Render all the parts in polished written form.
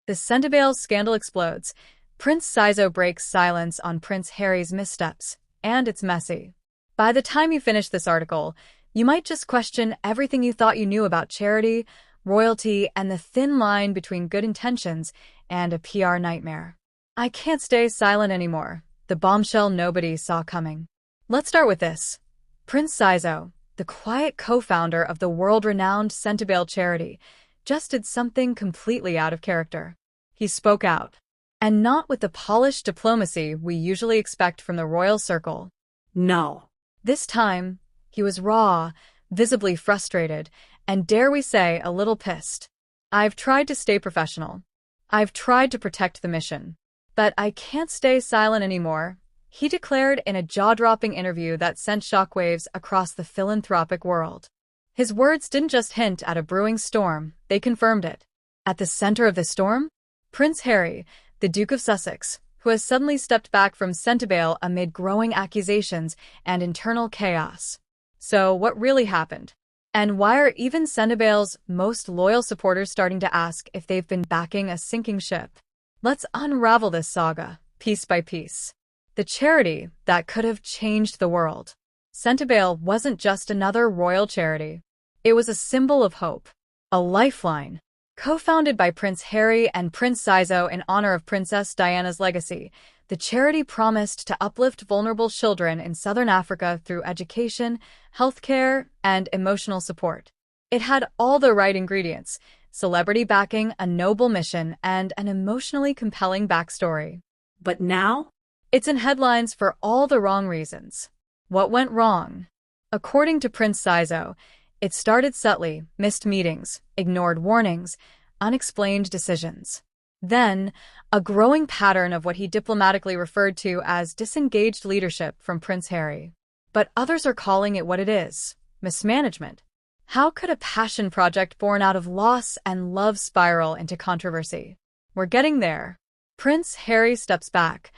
The Sentebale scandal explodes. Prince Seeiso breaks silence on Prince Harry's missteps, and it's messy. By the time you finish this article, you might just question everything you thought you knew about charity, royalty, and the thin line between good intentions and a PR nightmare. I can't stay silent anymore. The bombshell nobody saw coming. Let's start with this. Prince Cizo, the quiet co-founder of the world-renowned Sentibale charity, just did something completely out of character. He spoke out. And not with the polished diplomacy we usually expect from the royal circle. No. This time, he was raw, visibly frustrated, and dare we say, a little pissed. I've tried to stay professional. I've tried to protect the mission. But I can't stay silent anymore, he declared in a jaw-dropping interview that sent shockwaves across the philanthropic world. His words didn't just hint at a brewing storm, they confirmed it. At the center of the storm? Prince Harry, the Duke of Sussex, who has suddenly stepped back from Centibale amid growing accusations and internal chaos. So, what really happened? And why are even Centibale's most loyal supporters starting to ask if they've been backing a sinking ship? Let's unravel this saga, piece by piece. The charity that could have changed the world. Centibale wasn't just another royal charity. It was a symbol of hope, a lifeline. Co-founded by Prince Harry and Prince Cizo in honor of Princess Diana's legacy, the charity promised to uplift vulnerable children in southern Africa through education, healthcare, and emotional support. It had all the right ingredients: celebrity backing, a noble mission, and an emotionally compelling backstory. But now? It's in headlines for all the wrong reasons. What went wrong? According to Prince Cizo, it started subtly: missed meetings, ignored warnings, unexplained decisions. Then, a growing pattern of what he diplomatically referred to as disengaged leadership from Prince Harry. But others are calling it what it is: mismanagement. How could a passion project born out of loss and love spiral into controversy? We're getting there. Prince Harry steps back.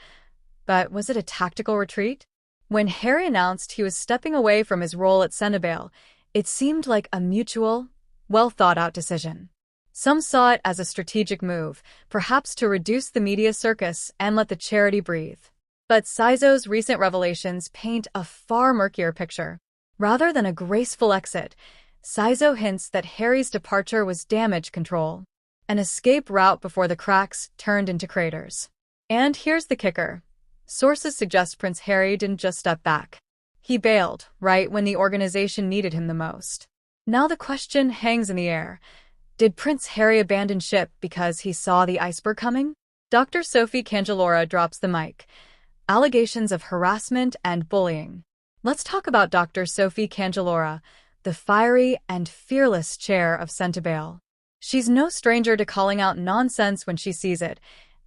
But was it a tactical retreat? When Harry announced he was stepping away from his role at Sentebale, it seemed like a mutual, well-thought-out decision. Some saw it as a strategic move, perhaps to reduce the media circus and let the charity breathe. But Cizo's recent revelations paint a far murkier picture. Rather than a graceful exit, Cizo hints that Harry's departure was damage control, an escape route before the cracks turned into craters. And here's the kicker. Sources suggest Prince Harry didn't just step back. He bailed, right when the organization needed him the most. Now the question hangs in the air. Did Prince Harry abandon ship because he saw the iceberg coming? Dr. Sophie Candelora drops the mic. Allegations of harassment and bullying. Let's talk about Dr. Sophie Candelora, the fiery and fearless chair of Centibale. She's no stranger to calling out nonsense when she sees it,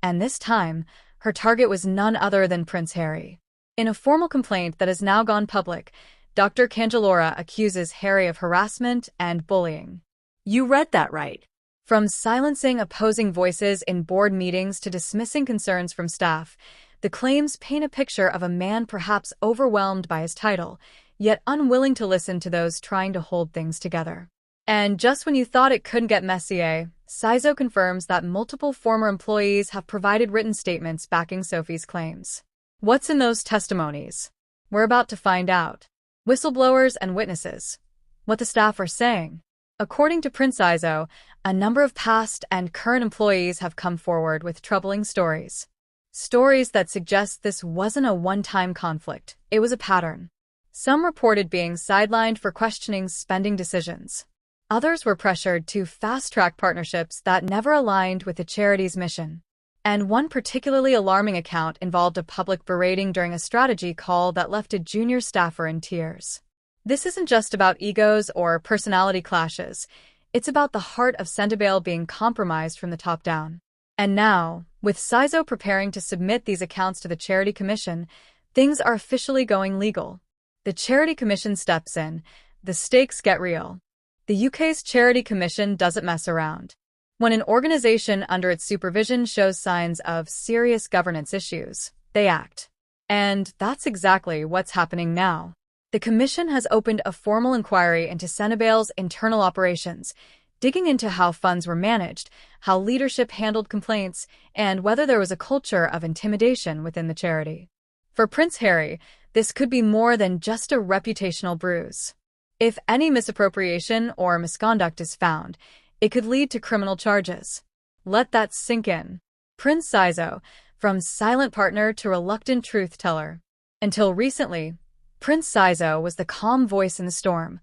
and this time, her target was none other than Prince Harry. In a formal complaint that has now gone public, Dr. Candelora accuses Harry of harassment and bullying. You read that right. From silencing opposing voices in board meetings to dismissing concerns from staff, the claims paint a picture of a man perhaps overwhelmed by his title, yet unwilling to listen to those trying to hold things together. And just when you thought it couldn't get messier, Cizo confirms that multiple former employees have provided written statements backing Sophie's claims. What's in those testimonies? We're about to find out. Whistleblowers and witnesses. What the staff are saying. According to Prince Cizo, a number of past and current employees have come forward with troubling stories. Stories that suggest this wasn't a one-time conflict, it was a pattern. Some reported being sidelined for questioning spending decisions. Others were pressured to fast-track partnerships that never aligned with the charity's mission. And one particularly alarming account involved a public berating during a strategy call that left a junior staffer in tears. This isn't just about egos or personality clashes. It's about the heart of Centibale being compromised from the top down. And now, with Cizo preparing to submit these accounts to the Charity Commission, things are officially going legal. The Charity Commission steps in. The stakes get real. The UK's Charity Commission doesn't mess around. When an organization under its supervision shows signs of serious governance issues, they act. And that's exactly what's happening now. The Commission has opened a formal inquiry into Sentibale's internal operations, digging into how funds were managed, how leadership handled complaints, and whether there was a culture of intimidation within the charity. For Prince Harry, this could be more than just a reputational bruise. If any misappropriation or misconduct is found, it could lead to criminal charges. Let that sink in. Prince Seeiso, from silent partner to reluctant truth-teller. Until recently, Prince Cizo was the calm voice in the storm,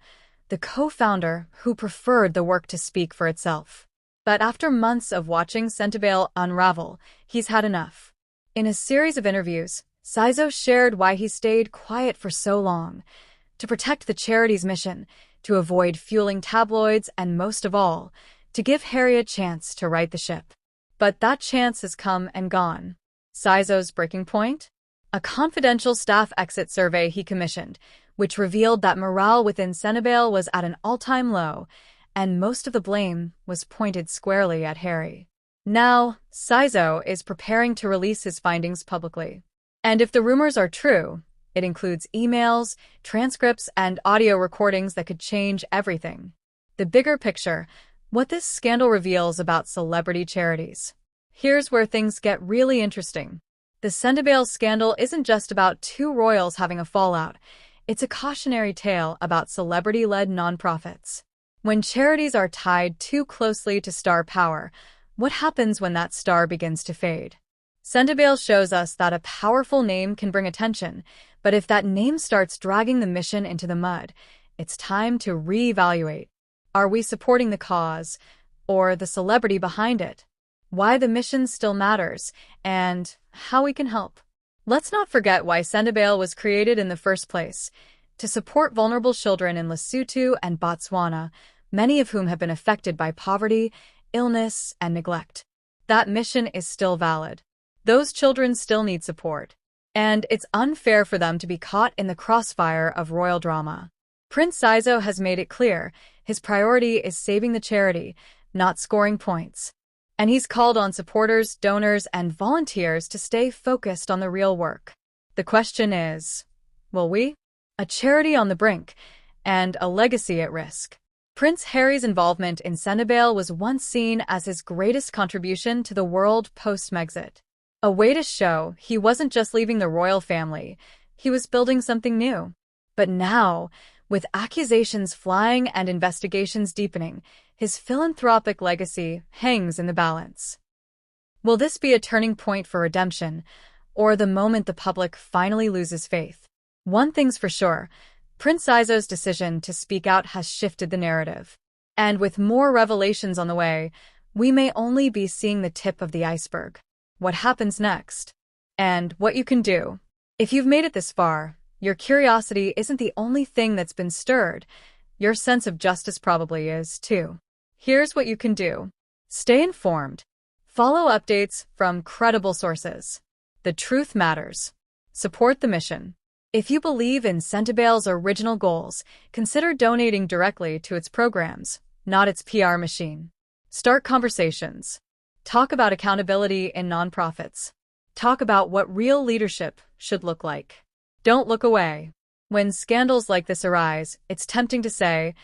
the co-founder who preferred the work to speak for itself. But after months of watching Sentebale unravel, he's had enough. In a series of interviews, Cizo shared why he stayed quiet for so long: to protect the charity's mission, to avoid fueling tabloids, and most of all, to give Harry a chance to right the ship. But that chance has come and gone. Cizo's breaking point? A confidential staff exit survey he commissioned, which revealed that morale within Centibale was at an all-time low, and most of the blame was pointed squarely at Harry. Now, Cizo is preparing to release his findings publicly. And if the rumors are true, it includes emails, transcripts, and audio recordings that could change everything. The bigger picture, what this scandal reveals about celebrity charities. Here's where things get really interesting. The Sentebale scandal isn't just about two royals having a fallout. It's a cautionary tale about celebrity-led nonprofits. When charities are tied too closely to star power, what happens when that star begins to fade? Sentebale shows us that a powerful name can bring attention, but if that name starts dragging the mission into the mud, it's time to reevaluate. Are we supporting the cause, or the celebrity behind it? Why the mission still matters, and how we can help. Let's not forget why Centibale was created in the first place: to support vulnerable children in Lesotho and Botswana, many of whom have been affected by poverty, illness, and neglect. That mission is still valid. Those children still need support, and it's unfair for them to be caught in the crossfire of royal drama. Prince Cizo has made it clear his priority is saving the charity, not scoring points. And he's called on supporters, donors, and volunteers to stay focused on the real work. The question is, will we? A charity on the brink, and a legacy at risk. Prince Harry's involvement in Centibale was once seen as his greatest contribution to the world post-Megxit. A way to show he wasn't just leaving the royal family, he was building something new. But now, with accusations flying and investigations deepening, his philanthropic legacy hangs in the balance. Will this be a turning point for redemption, or the moment the public finally loses faith? One thing's for sure, Prince Cizo's decision to speak out has shifted the narrative. And with more revelations on the way, we may only be seeing the tip of the iceberg. What happens next? And what you can do. If you've made it this far, your curiosity isn't the only thing that's been stirred. Your sense of justice probably is, too. Here's what you can do. Stay informed. Follow updates from credible sources. The truth matters. Support the mission. If you believe in Centibale's original goals, consider donating directly to its programs, not its PR machine. Start conversations. Talk about accountability in nonprofits. Talk about what real leadership should look like. Don't look away. When scandals like this arise, it's tempting to say,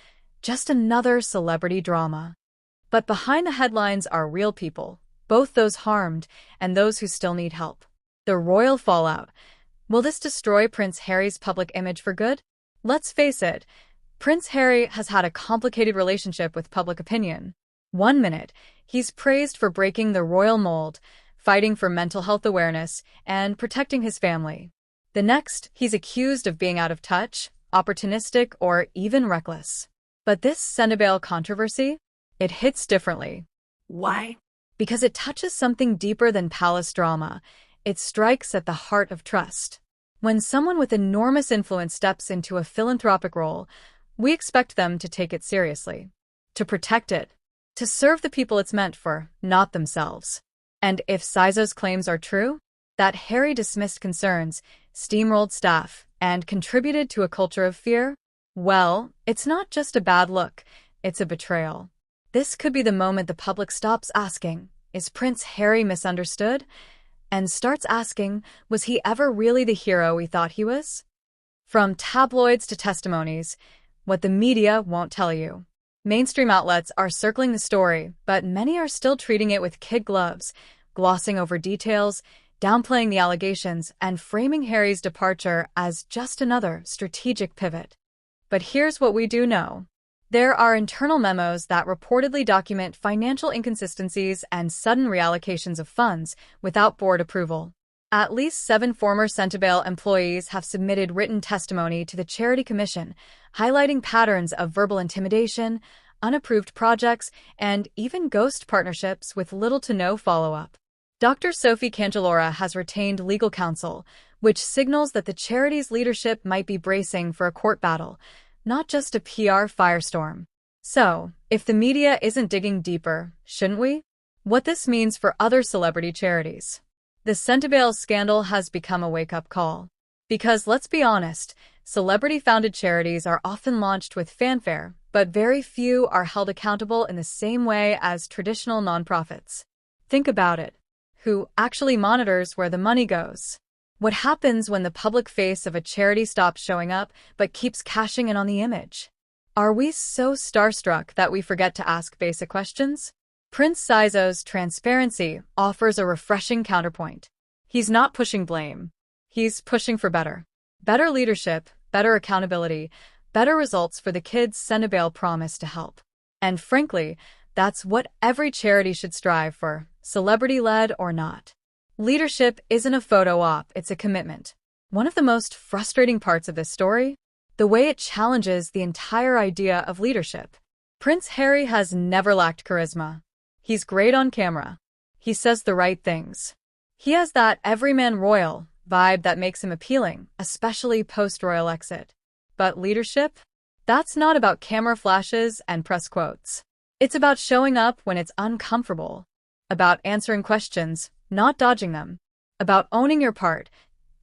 just another celebrity drama. But behind the headlines are real people, both those harmed and those who still need help. The royal fallout. Will this destroy Prince Harry's public image for good? Let's face it, Prince Harry has had a complicated relationship with public opinion. One minute, he's praised for breaking the royal mold, fighting for mental health awareness, and protecting his family. The next, he's accused of being out of touch, opportunistic, or even reckless. But this Centibale controversy, it hits differently. Why? Because it touches something deeper than palace drama. It strikes at the heart of trust. When someone with enormous influence steps into a philanthropic role, we expect them to take it seriously, to protect it, to serve the people it's meant for, not themselves. And if Cizo's claims are true, that Harry dismissed concerns, steamrolled staff, and contributed to a culture of fear, well, it's not just a bad look, it's a betrayal. This could be the moment the public stops asking, is Prince Harry misunderstood? And starts asking, was he ever really the hero we thought he was? From tabloids to testimonies, what the media won't tell you. Mainstream outlets are circling the story, but many are still treating it with kid gloves, glossing over details, downplaying the allegations, and framing Harry's departure as just another strategic pivot. But here's what we do know. There are internal memos that reportedly document financial inconsistencies and sudden reallocations of funds without board approval. At least 7 former Sentebale employees have submitted written testimony to the Charity Commission, highlighting patterns of verbal intimidation, unapproved projects, and even ghost partnerships with little to no follow-up. Dr. Sophie Candelora has retained legal counsel, which signals that the charity's leadership might be bracing for a court battle, not just a PR firestorm. So, if the media isn't digging deeper, shouldn't we? What this means for other celebrity charities. The Centibale scandal has become a wake-up call. Because, let's be honest, celebrity-founded charities are often launched with fanfare, but very few are held accountable in the same way as traditional nonprofits. Think about it. Who actually monitors where the money goes? What happens when the public face of a charity stops showing up but keeps cashing in on the image? Are we so starstruck that we forget to ask basic questions? Prince Seiso's transparency offers a refreshing counterpoint. He's not pushing blame. He's pushing for better. Better leadership, better accountability, better results for the kids Centibale promised to help. And frankly, that's what every charity should strive for, celebrity-led or not. Leadership isn't a photo op, it's a commitment. One of the most frustrating parts of this story? The way it challenges the entire idea of leadership. Prince Harry has never lacked charisma. He's great on camera. He says the right things. He has that everyman royal vibe that makes him appealing, especially post-royal exit. But leadership? That's not about camera flashes and press quotes. It's about showing up when it's uncomfortable. About answering questions, not dodging them. About owning your part,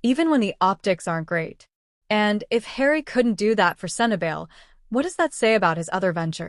even when the optics aren't great. And if Harry couldn't do that for Centibale, what does that say about his other ventures?